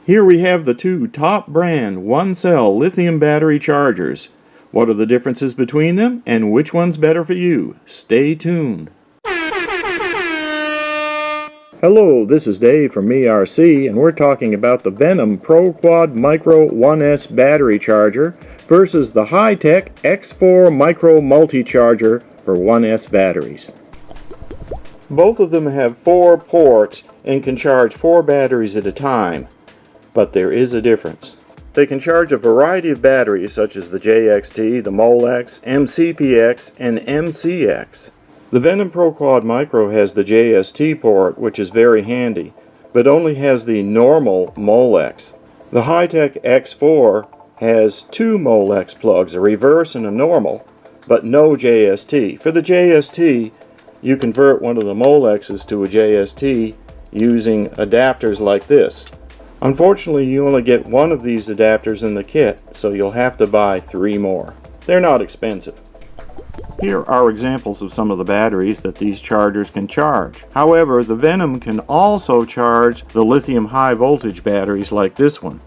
Here we have the two top brand one-cell lithium battery chargers. What are the differences between them and which one's better for you? Stay tuned. Hello, this is Dave from ERC, and we're talking about the Venom Pro Quad Micro 1S battery charger versus the HiTec X4 Micro multi-charger for 1S batteries. Both of them have 4 ports and can charge 4 batteries at a time, but there is a difference. They can charge a variety of batteries such as the JXT, the MolX, MCPX, and MCX. The Venom Pro Quad Micro has the JST port, which is very handy, but only has the normal MolX. The HiTec X4 has 2 MolX plugs, a reverse and a normal, but no JST. For the JST, you convert one of the MolXs to a JST using adapters like this. Unfortunately, you only get one of these adapters in the kit, so you'll have to buy 3 more. They're not expensive. Here are examples of some of the batteries that these chargers can charge. However, the Venom can also charge the lithium high voltage batteries like this one.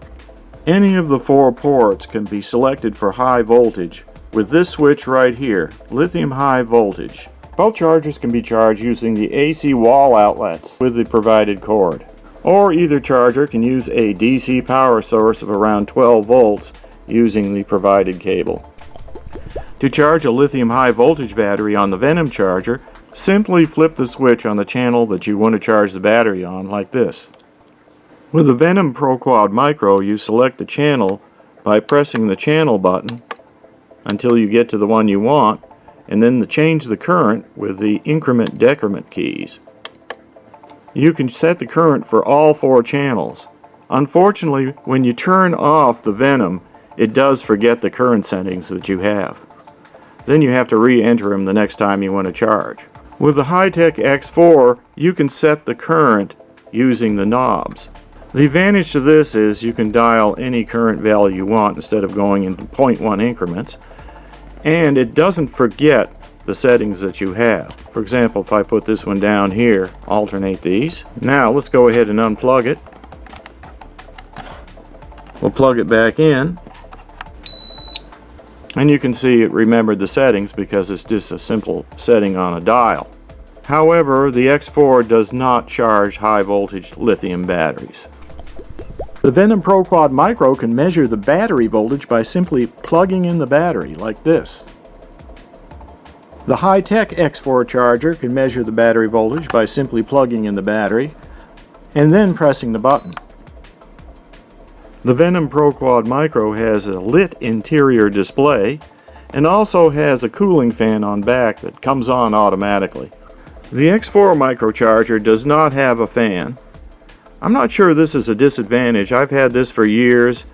Any of the 4 ports can be selected for high voltage with this switch right here, lithium high voltage. Both chargers can be charged using the AC wall outlets with the provided cord. Or either charger can use a DC power source of around 12 volts using the provided cable. To charge a lithium high voltage battery on the Venom charger, simply flip the switch on the channel that you want to charge the battery on like this. With the Venom Pro Quad Micro, you select the channel by pressing the channel button until you get to the one you want, and then change the current with the increment-decrement keys. You can set the current for all 4 channels. Unfortunately, when you turn off the Venom, it does forget the current settings that you have. Then you have to re-enter them the next time you want to charge. With the HiTec X4, you can set the current using the knobs. The advantage to this is you can dial any current value you want instead of going in 0.1 increments. And it doesn't forget the settings that you have. For example, if I put this one down here, alternate these. Now let's go ahead and unplug it. We'll plug it back in. And you can see it remembered the settings because it's just a simple setting on a dial. However, the X4 does not charge high voltage lithium batteries. The Venom Pro Quad Micro can measure the battery voltage by simply plugging in the battery like this. The HiTec X4 charger can measure the battery voltage by simply plugging in the battery and then pressing the button. The Venom Pro Quad Micro has a lit interior display and also has a cooling fan on back that comes on automatically. The X4 microcharger does not have a fan. I'm not sure this is a disadvantage. I've had this for years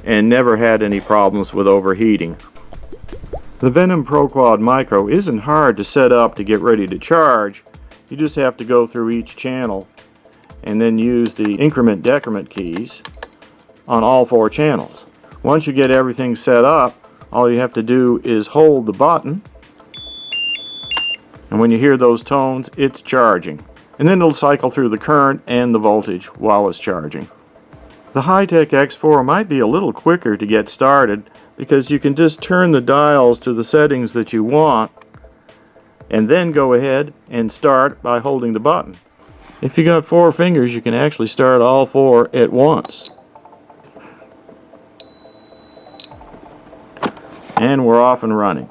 and never had any problems with overheating. The Venom Pro Quad Micro isn't hard to set up to get ready to charge. You just have to go through each channel and then use the increment-decrement keys on all 4 channels. Once you get everything set up, all you have to do is hold the button, and when you hear those tones, it's charging. And then it'll cycle through the current and the voltage while it's charging. The HiTec X4 might be a little quicker to get started because you can just turn the dials to the settings that you want and then go ahead and start by holding the button. If you got 4 fingers, you can actually start all 4 at once. And we're off and running.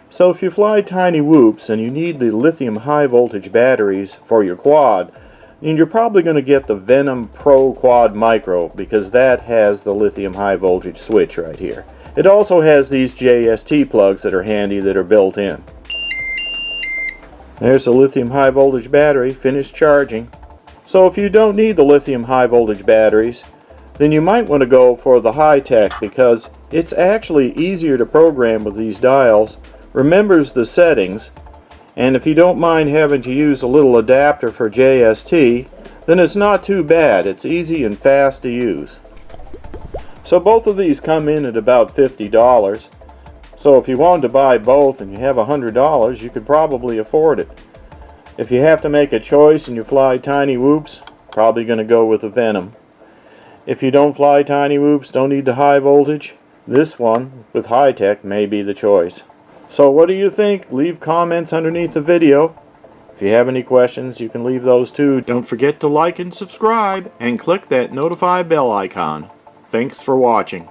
So if you fly tiny whoops and you need the lithium high voltage batteries for your quad, then you're probably going to get the Venom Pro Quad Micro because that has the lithium high voltage switch right here. It also has these JST plugs that are handy that are built in. There's a lithium high voltage battery finished charging. So if you don't need the lithium high voltage batteries, then you might want to go for the HiTec because it's actually easier to program with these dials, remembers the settings, and if you don't mind having to use a little adapter for JST, then it's not too bad. It's easy and fast to use. So both of these come in at about $50. So if you wanted to buy both and you have $100, you could probably afford it. If you have to make a choice and you fly tiny whoops, probably going to go with the Venom. If you don't fly tiny whoops, don't need the high voltage, this one with HiTec may be the choice. So what do you think? Leave comments underneath the video. If you have any questions, you can leave those too. Don't forget to like and subscribe and click that notify bell icon. Thanks for watching.